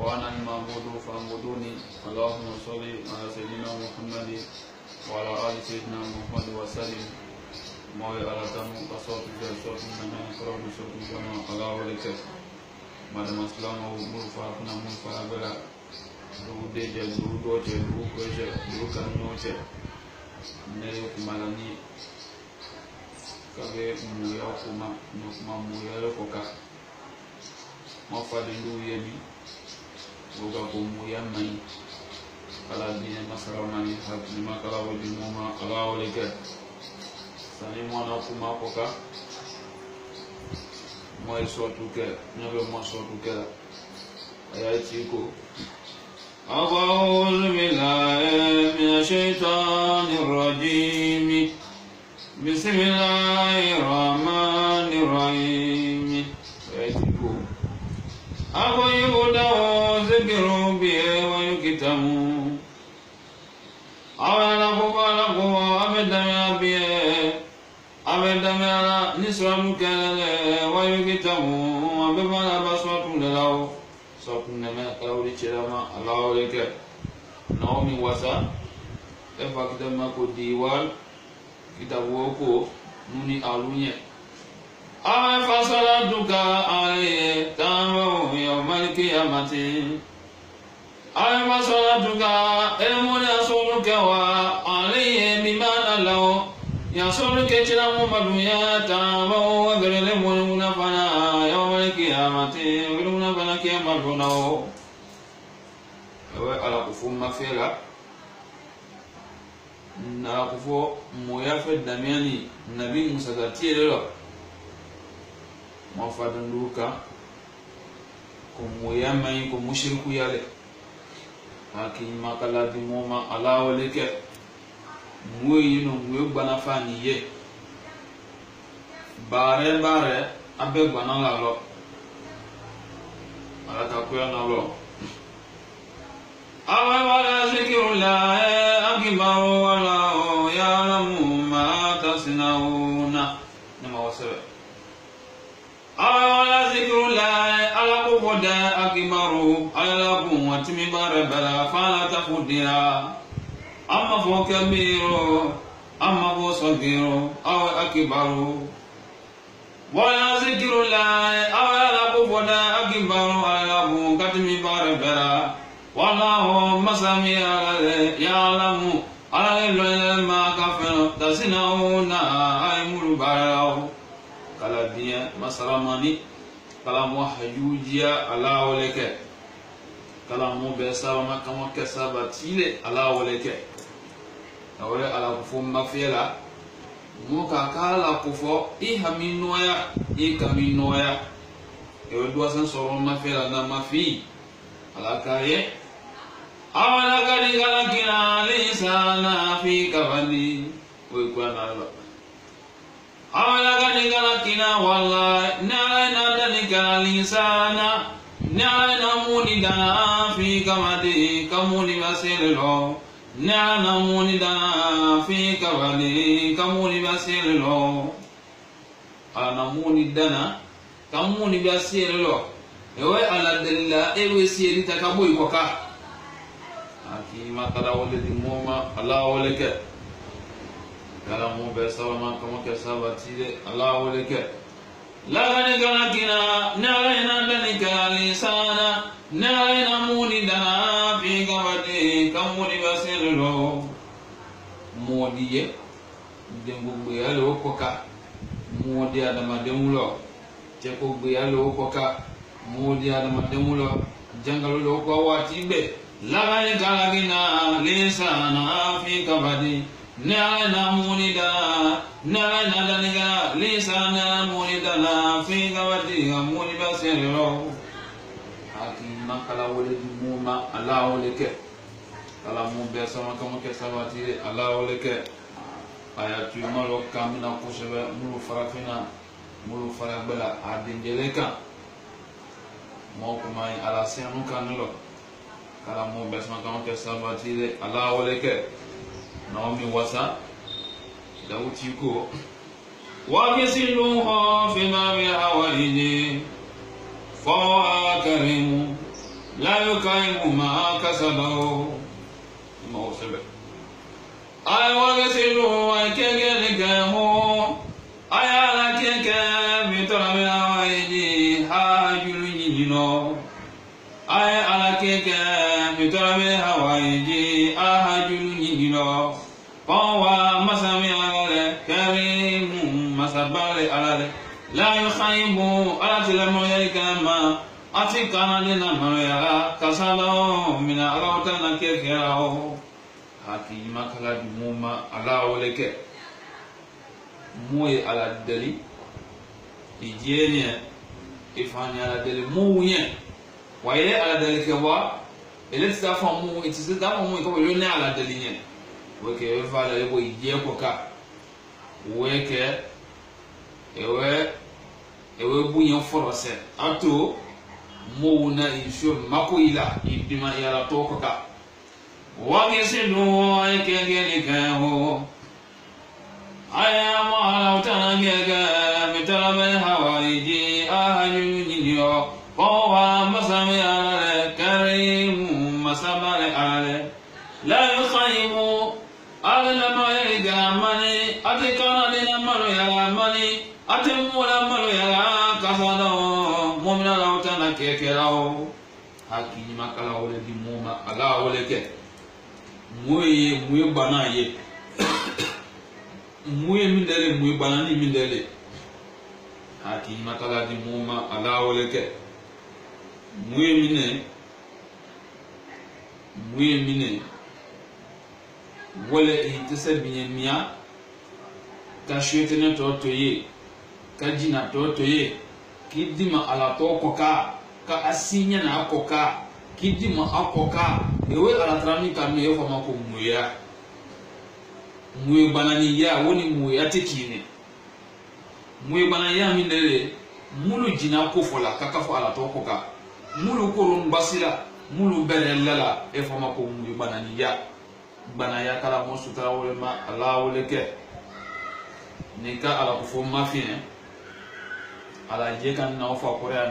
وأنا المعبود فاعبدوني اللهم صل على سيدنا محمد وعلى آل سيدنا محمد وسلم موي على تمو قصوت جلسوت من كرم صوت جمع الله ولك مدام اسلام مرفع كنا مرفع بلا دودي جل دودوجه دوكوجه دوكانوجه نيو كمالاني kabe muya kuma nokuma muya lokoka mafade ndu yemi boga ko muya mai kala dine masaramani hakni makala wodi moma ala woleke sani mona kuma koka moy sotu ke nyobe mo sotu ke ayati ko a'udhu billahi minash shaitanir rajim bismillahirrahmanirrahim ayati ko abo yuda zikru bi wa yukitamu awala bukala ko abedama bi abedama nisramu kala wa yukitamu abebala baswatu law sotun nama kawri chirama Allah leke naomi wasa efakidama ko diwal kitabu ko nuni alunye ama fasala duka ale tamu yawmal qiyamati ama fasala duka elmoni asuluka wa ale bimana law yasuluka chiramu madunya tamu wa garele mununa fana yawmal qiyamati mununa fana kiyamaduna ewe ala kufuma fela na kufo moya fe damiani nabi Musa gatiyelo mafadun duka ko moya mai ko mushriku yale hakin makala di moma ala waleke moyi no moyo bana fani ye bare abe bana la lo ala ta ko na lo awa wala zikrullah akbar wala ya'lamu ma tasnauna nama wasabe awa zikrullah ala quda akbaru ala quwwati min barbala fala tafudira amma fu kabiru amma fu sagiru aw akbaru wala zikrullah ala quda akbaru ala quwwati min barbala wallahu masami ya'lamu ala ma kafara tasnauna aymul baraw kala dia masaramani kala muhajujia ala waleke kala mo be salama kama kasabatile ala waleke awale ala kufu mafela mo ka kala kufo ihaminoya ikaminoya ewe duasan soro mafela na mafi ala kaye awala kali kina lisana fi kabani we kwa na awala kali kina wallahi na dalika lisana na muni dana fi kamadi kamuni baselo na muni dana fi kabani kamuni baselo ana muni dana kamuni baselo ewe ala dalila ewe sieri takaboy koka aki makala wale di moma ala waleke kala mo be salama kama ke sabatile ala waleke la gani kana kina na danika lisana na muni dana fi gabati kamuni baselo modiye dembu be alo koka modi adama demulo te ko be alo koka modi adama demulo jangalo lo ko wati be la gani kana kina lisana fi gabati na muni dana na danika lisana muni dana fi gabati kamuni baselo aki makala wale di muma ala waleke kala mo be sama kama ke sabati ala waleke aya tu malo kamina kusebe mulu farafina mulu farabela adinjeleka mo kuma ala senu kanlo kala mo be sama kama ke sabati ala waleke naomi wasa dauti ko wa yasiluha fi ma bi awaliji fa karimu لا يقيم ما كسبه ما هو سبب أي وغسلوا وكذلك هو أي على كيك بطلب هوايجي حاجل يجنو أي على كيك بطلب هوايجي حاجل يجنو فهو مسامع كريم مسبال على لا يخيب على تلميذ كما أتكلم لنا مريا كسلو من أراوتنا كيكراو haki makala di muma ala woleke moye ala dali ijene ifani ala dali muye waye ala dali ke wa ele tsa fa mu itsi da mu ko le ne ala dali ne weke fala le boy je ko ka weke ewe bunye forose ato mo na isho makoila idima yala to ko ka وَغِسِلُوا وَيْكَذِلِكَهُ أَيَامُ عَلَوْتَنَكَ بِطَلَبِ الْهَوَائِجِ أَهَجُنِيو فَهُوَ مَسَمِعَ الْكَرِيمُ مَسَبَّ الْعَلَيْ لَا يُخَيِّبُ على الملك ماني أتكنا لنا ملو يا ماني أتمولا ملو يا كسادو مؤمنا لو تنكيكراو حكي مكلا ولدي موما ألا ولك muye bana ye muye mindele muye bana ni mindele haki makala di muma ala woleke muye mine wole intese binyemia ka shwetene totoye ka jina totoye kidima ala to koka ka asinya na koka kidima akoka ewe ala trami kami yo fama ko muye banani ya woni muye atekine muye banani ya mindele mulu jina ko fola kaka fo ala to koka mulu korun basila mulu belella e fama ko muye banani ya banaya kala mo sutra wole ma ala wole ke nika ala ko fo mafine ala je kan na fa korea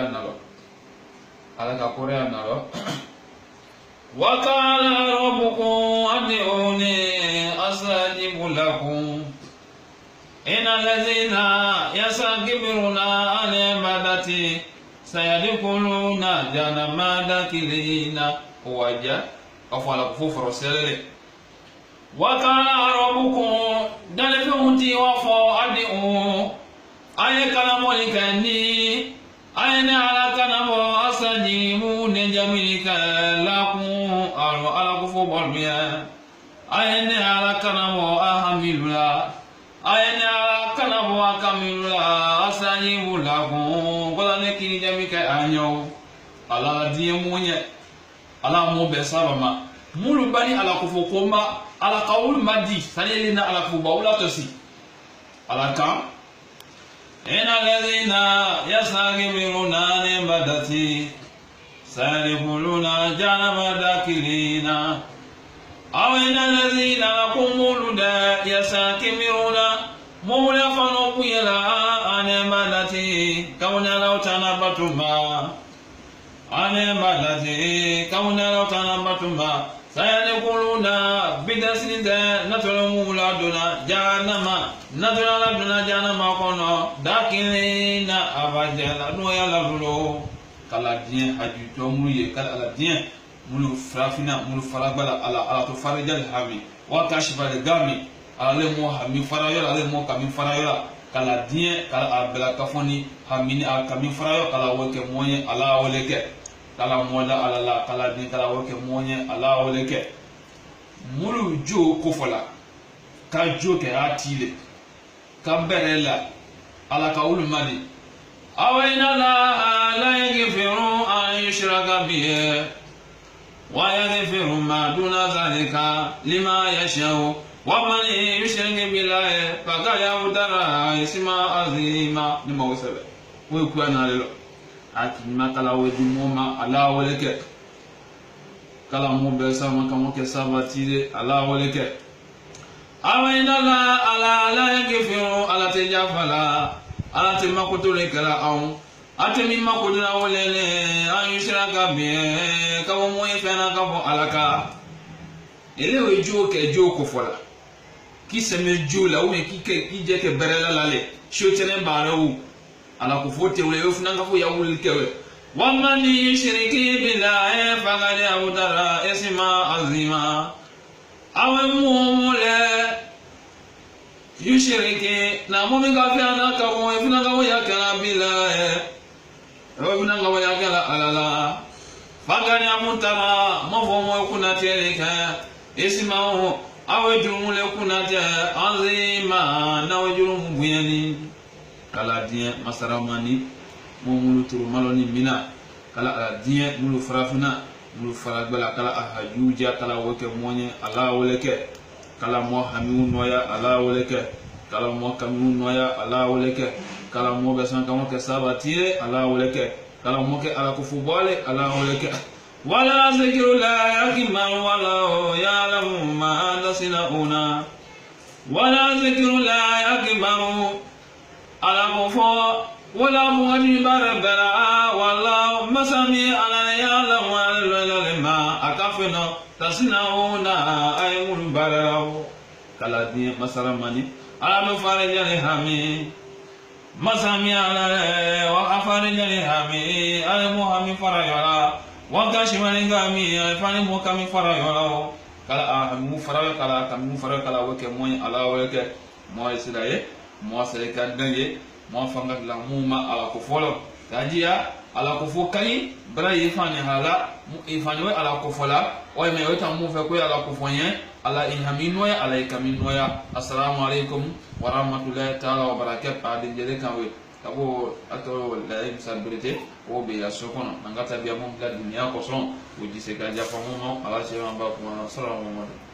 nalo ala ka korea nalo wa qala rabbukum ad'uni astajib lakum innal ladzina yastakbiruna an ibadati sayadkhuluna jahannama dakilina waja afala kufuru selele wa qala rabbukum dalfumuti wa fa'adu ay kalamolikani ayna ala kanamo asajimu nejamilika lakum ala kufu bolmiya ayna ala kanamo ahamilula ayna ala kanamo akamilula asajimu lakum kola nekini jamika anyo ala diemunye ala mo be sabama mulu bani ala kufu komba ala qaul madi sanelina ala kufu bawla tosi ala kan ina ladina yastakbiruna an ibadati sayadkhuluna jahannama dakilina aw ina ladina kumuluda yastakbiruna mawla fanubila an ibadati kauna law tanabatuma kauna law tanabatuma sayadkhuluna bidasnida natulumula duna jahannama natulala duna jahannama kono dakilina abajala no yala dulo kala dien haju to muye kala ala dien mulu frafina mulu farabala ala to farajal hami wa kashfal gami ala mo hami farayo ala mo kami farayo kala dien kala abela kafoni hamini al kami farayo kala woke moye ala woleke kala mola ala la kala din kala woke monye ala woleke mulu jo kofola ka jo ke atile ka berela ala ka ulmani awayna la yaghfiru an yushraka bihi wa yaghfiru ma duna zalika lima yashau wa man yushrik billahi faqad yawtara isma azima ni mawsabe we ku analelo ati makala wedi moma ala woleke kala mo be sama kamo ke sabatire ala woleke awayna la yaghfiru ala tajafala ala timakutule kala atemi makudina wolele an yushraka bi ka wo moy fena ka fo alaka ele o jo ke jo ko fola ki seme jo la o ki je ke berela lale shotene barawu ala ko fote wole yo funa ka fo yawul kewe wa man yushriki billahi faqad awdara isma azima awe mumule yushriki na mumi ka fena ka wo funa ka wo yakala billahi Robina ngawaya kala alala fagani amutara mafomo kunatereka isimaho awejumule kunate azima na wejum buyani kala dia masaramani momulu turu maloni mina kala dia mulu farafuna mulu faragbala kala ahajuja kala woke monye ala woleke kala mo hamiu noya ala woleke kala mo kamiu noya ala woleke kala mo be san kamo ke sabati ala woleke kala mo ke ala kufubale ala woleke wala zikru la yakima wala ya'lamu ma tasnauna wala zikru la yakima ala kufo wala mu'min barabara wala masami ala ya'lamu ma akafina tasnauna aymun barao kala di masaramani ala mafarajani hami masami ala wa afarajani hami ala muhammi farayala wa kashimani gami fani mukami farayala kala mu farayala kala kamu farayala kala wake moy ala wake moy sidaye mo sele kadenge mo fanga la muma ala ko folo tajia ala ko fo kali bra yefani hala mu ifani we ala ko fola o me weta mu fe ko ala ko fonye ala inhaminoya ala ikaminoya. Assalamu alaikum warahmatullahi taala wabarakatuh. Adin jele kanwe kabo ato la imsabilité o be ya sokono ngata biya mo la dunia ko son o jise ka jafa mo ala se ma ba ko sallallahu alaihi